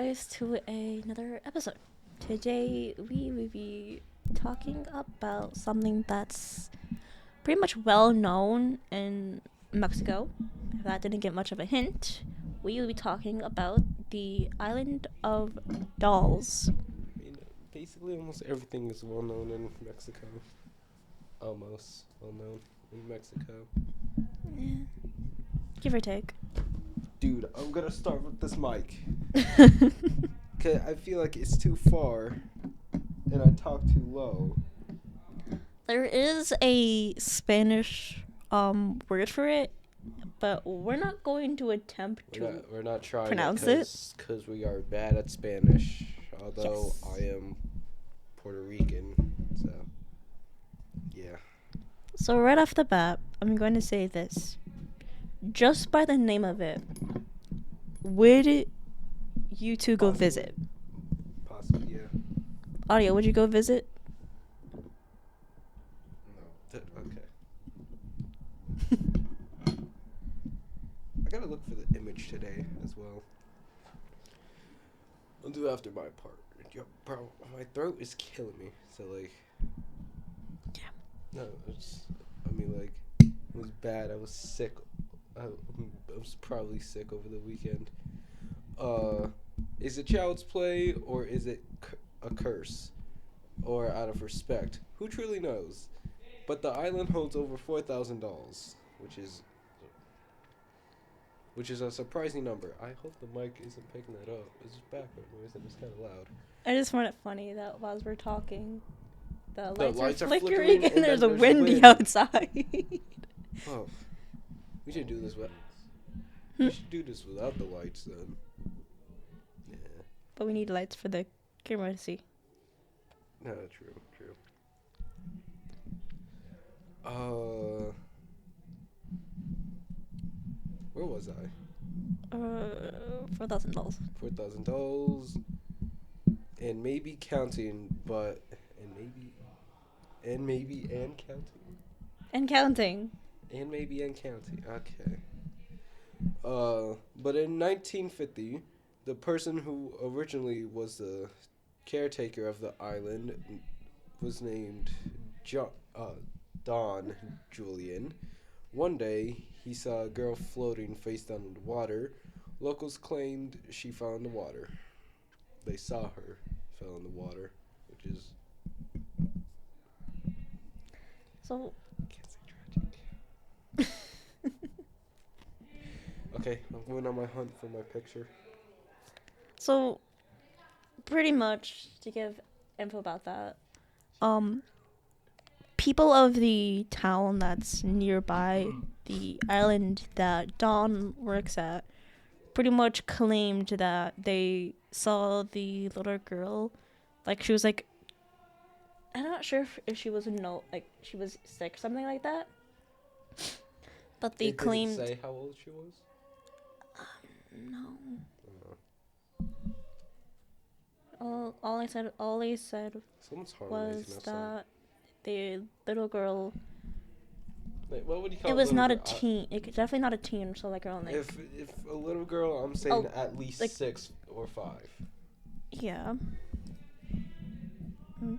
guys to another episode. Today we will be talking about something that's pretty much well known in Mexico. If that didn't get much of a hint, we will be talking about the island of dolls. I mean, basically, almost everything is well known in Mexico. Almost well known in Mexico. Yeah. Give or take. Dude, I'm gonna start with this mic. Cause I feel like it's too far, and I talk too low. There is a Spanish word for it, but we're not going to attempt to. We're not trying pronounce it because we are bad at Spanish. Although Yes. I am Puerto Rican, so yeah. So right off the bat, I'm going to say this. Just by the name of it, would you two go Possibly. visit? Possibly, yeah. Audio, would you go visit? Okay. I gotta look for the image today as well. I'll do after my part. Yo, bro, my throat is killing me. So like, Yeah. no, like, it was bad. I was sick. I was probably sick over the weekend. Is it child's play or is it a curse? Or out of respect? Who truly knows? But the island holds over 4,000 dolls, which is a surprising number. I hope the mic isn't picking that up. It's just background noise and it's kind of loud. I just find it funny that while we're talking, the lights, lights are are flickering flickering and and there's then a there's windy wind. outside. Oh, we should do this with. Hmm. We should do this without the lights then. Yeah. But we need lights for the camera to see. No, true. Where was I? $4,000. 4,000 dolls, and maybe counting, but and maybe and counting, And counting. and maybe and counting. Okay. But in 1950, the person who originally was the caretaker of the island was named Don Julian. One day, he saw a girl floating face down in the water. Locals claimed she fell in the water. They saw her fell in the water, which is So, can't say tragic. Okay, I'm going on my hunt for my picture. so pretty much to give info about that, people of the town that's nearby the island that Dawn works at pretty much claimed that they saw the little girl, like she was like, I'm not sure if she was she was sick or something like that, but they It claimed didn't say how old she was. no. All they said Someone's heart was racing outside. that the little girl. Like, what would you call It was little not a girl? teen. Definitely not a teen. So like around like If a little girl, I'm saying Oh, at least like- 6 or 5. yeah. Mm.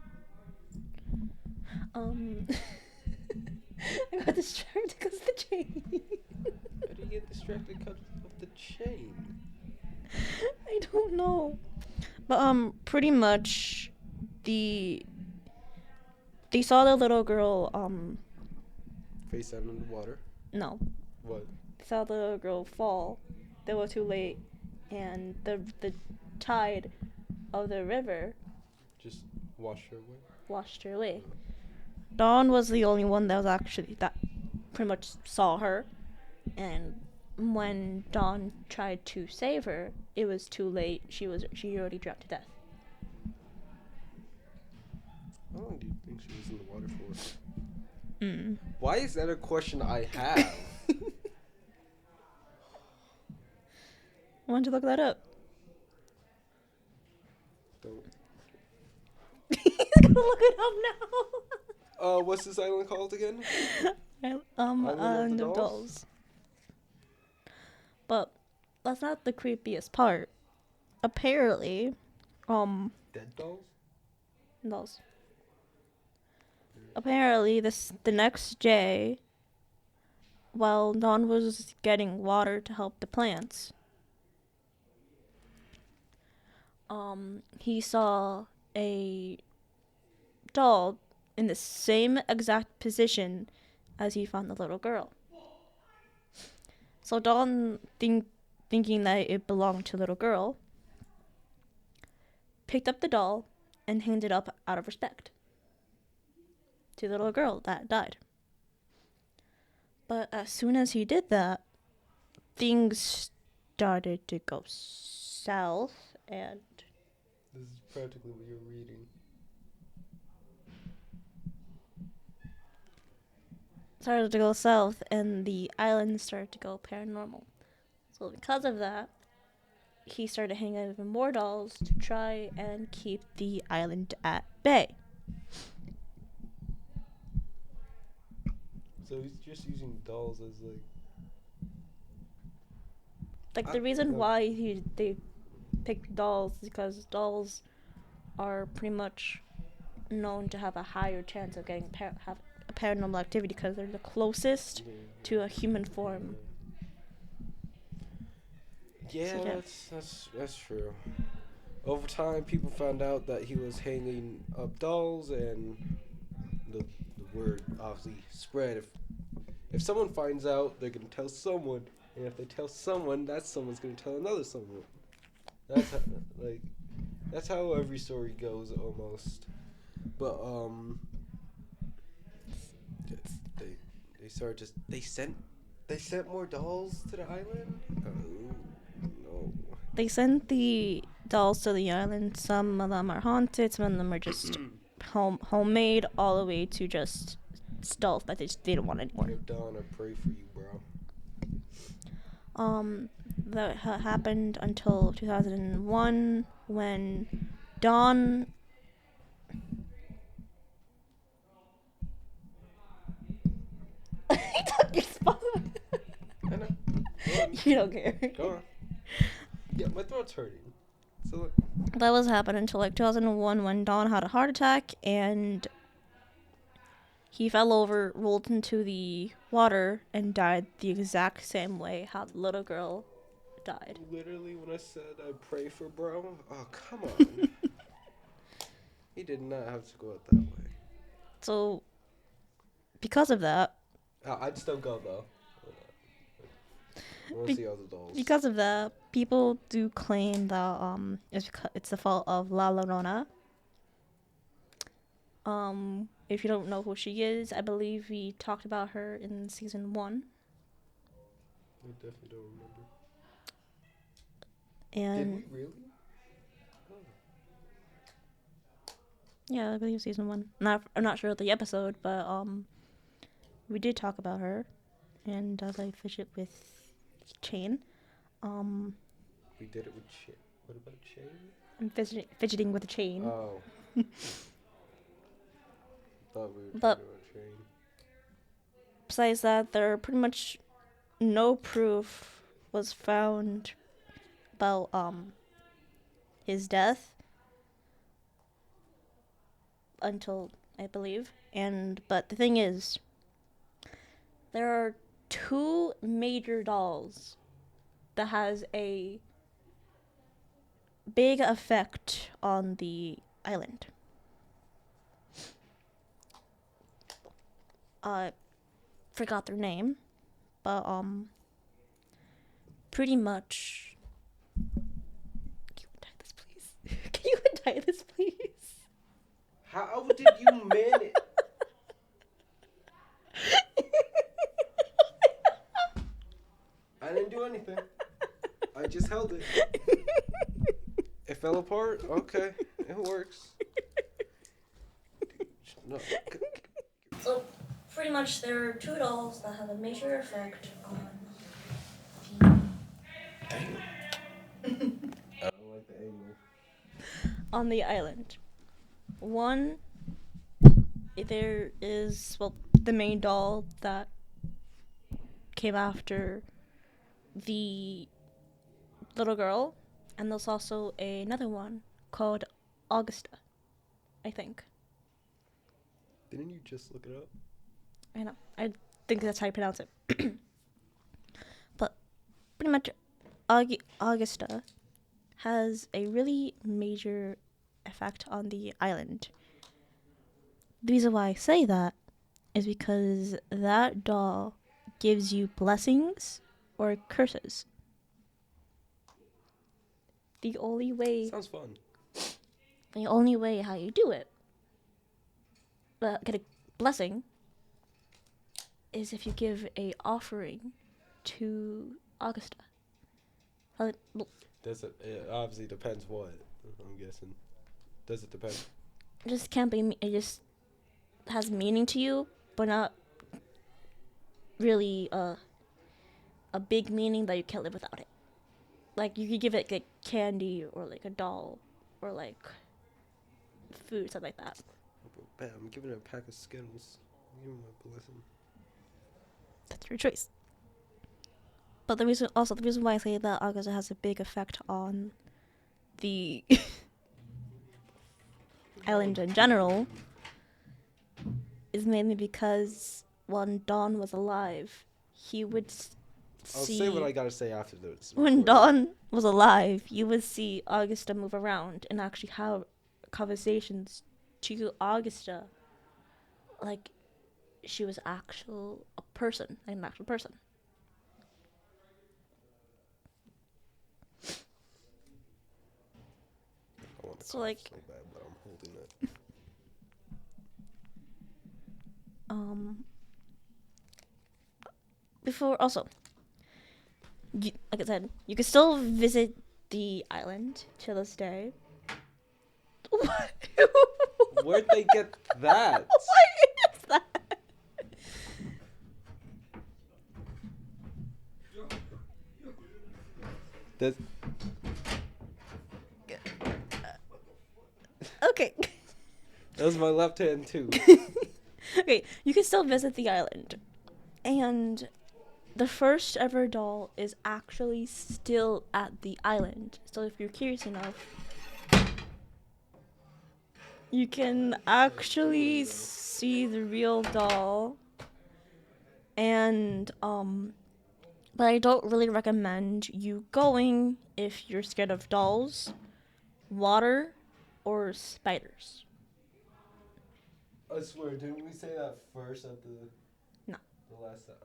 I got distracted because of the chain. How do you get distracted because of the chain? I don't know. But pretty much they saw the little girl Face down in the water. no. What? They saw the little girl fall. They were too late, and the tide of the river Just wash her away. washed her away. Dawn was the only one that pretty much saw her, and when Dawn tried to save her, it was too late. She already drowned to death. How long do you think she was in the water for? Mm. Why is that a question I have? Why don't you look that up? Don't. He's gonna look it up What's this island called again? now. Island of the of Dolls? dolls. But that's not the creepiest part. apparently, Dead dolls? those. Apparently, the next day, while Don was getting water to help the plants, he saw a doll in the same exact position as he found the little girl. So Don, thinking that it belonged to the little girl, picked up the doll and hanged it up out of respect to the little girl that died. But as soon as he did that, things started to go south, and This is practically what you're reading. the island started to go paranormal. So because of that, he started hanging out even more dolls to try and keep the island at bay. So he's just using dolls as The reason why they picked dolls is because dolls are pretty much known to have a higher chance of getting have a paranormal activity because they're the closest to a human form. Yeah, So, yeah. that's true. Over time, people found out that he was hanging up dolls, and the word obviously spread. If someone finds out, they're gonna tell someone, and if they tell someone, that someone's gonna tell another someone. That's how, that's how every story goes almost. But they started just they sent more dolls to the island. Oh no. They sent the dolls to the island. Some of them are haunted. Some of them are just homemade, all the way to just stuff that they don't want anymore. Yo, Don, I pray for you, bro. That happened until 2001 when Don. He took your spot. I know. Go on. You don't care. Go on. Yeah, my throat's hurting. So That was happening until 2001 when Don had a heart attack and he fell over, rolled into the water, and died the exact same way how the little girl died. literally, when I said I pray for bro, oh come on. He did not have to go out that way. So, because of that, I'd still go though. I want to see all the dolls. Because of that, people do claim that it's the fault of La Llorona. If you don't know who she is, I believe we talked about her in season 1. I definitely don't remember. And Did we really? yeah, I believe season 1. I'm not sure of the episode, but we did talk about her, and as I fidget with Chain, We did it with Chain. What about Chain? I'm fidgeting with a chain. Oh. Thought we were But- talking about Chain. Besides that, there are pretty much no proof was found about his death until I believe. But the thing is, there are 2 major dolls that has a big effect on the island. Forgot their name, but pretty much. Can you untie this, please? Can you untie this, please? How did you manage? I didn't do anything. I just held it. It fell apart? Okay. It works. No. So, pretty much there are 2 dolls that have a major effect on Damn. I don't like the angle. the island. One, there is, the main doll that came after the little girl, And there's also another one called Augusta, I think. Didn't you just look it up? I know. I think that's how you pronounce it. But pretty much Augusta has a really major effect on the island. The reason why I say that is because that doll gives you blessings or curses. The only way Sounds fun. how you do it, get a blessing, is if you give a offering to Augusta. It obviously depends what, I'm guessing. Does it depend? It just can't be. It just has meaning to you, but not really a big meaning that you can't live without it. Like you could give it like candy or like a doll or like food, something like that. Bam, I'm giving it a pack of Skittles. I'm giving it a blessing. That's your choice. But the reason why I say that Augusta has a big effect on the island in general is mainly because when Don was alive, he would I'll see. say what I gotta say after this. When Don was alive, you would see Augusta move around and actually have conversations to Augusta, like she was an actual person. I want to So, cough like, so bad, but I'm holding it. Before also, like I said, you can still visit the island to this day. Where'd they get that? What is that? That's Okay. That was my left hand too. Okay, you can still visit the island. And the first ever doll is actually still at the island. So if you're curious enough, you can actually see the real doll. And but I don't really recommend you going if you're scared of dolls, water, or spiders. I swear, didn't we say that first at the... No. The last time?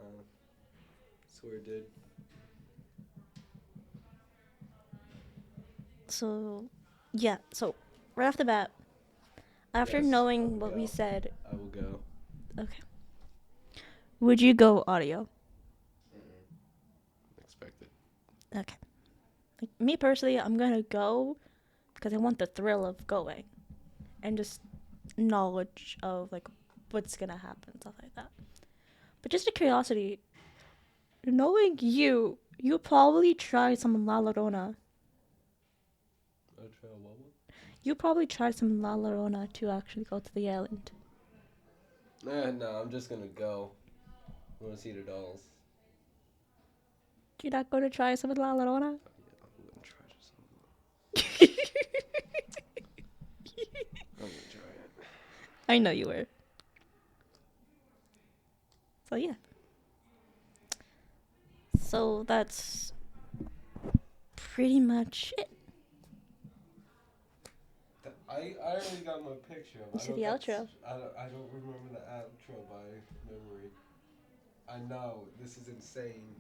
Swear it did. So, yeah. So, right off the bat, after Yes, knowing what we go. said, I will go. okay. Would you go audio? Expected. Okay. Like, me personally, I'm gonna go because I want the thrill of going and just knowledge of like what's gonna happen, stuff like that. But just a curiosity, knowing you probably tried some La Llorona. I try a what? You probably tried some La Llorona to actually go to the island. No, I'm just gonna go. I want to see the dolls. You're not going to try some La Llorona? Yeah, I'm gonna try some. I'm gonna try it. I know you were. So yeah. So that's pretty much it. I already got my picture. You see the outro. I don't remember the outro by memory. I know, this is insane.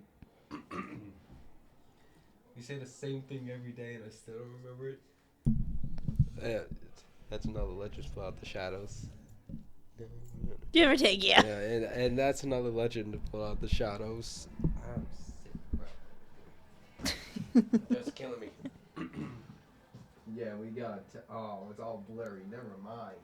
You say the same thing every day and I still don't remember it? Yeah, that's another Legends Pull Out the Shadows. Give or take, yeah. Yeah, and that's another legend to Pull Out the Shadows. I'm sick, bro. That's killing me. Yeah, we got... oh, it's all blurry. Never mind.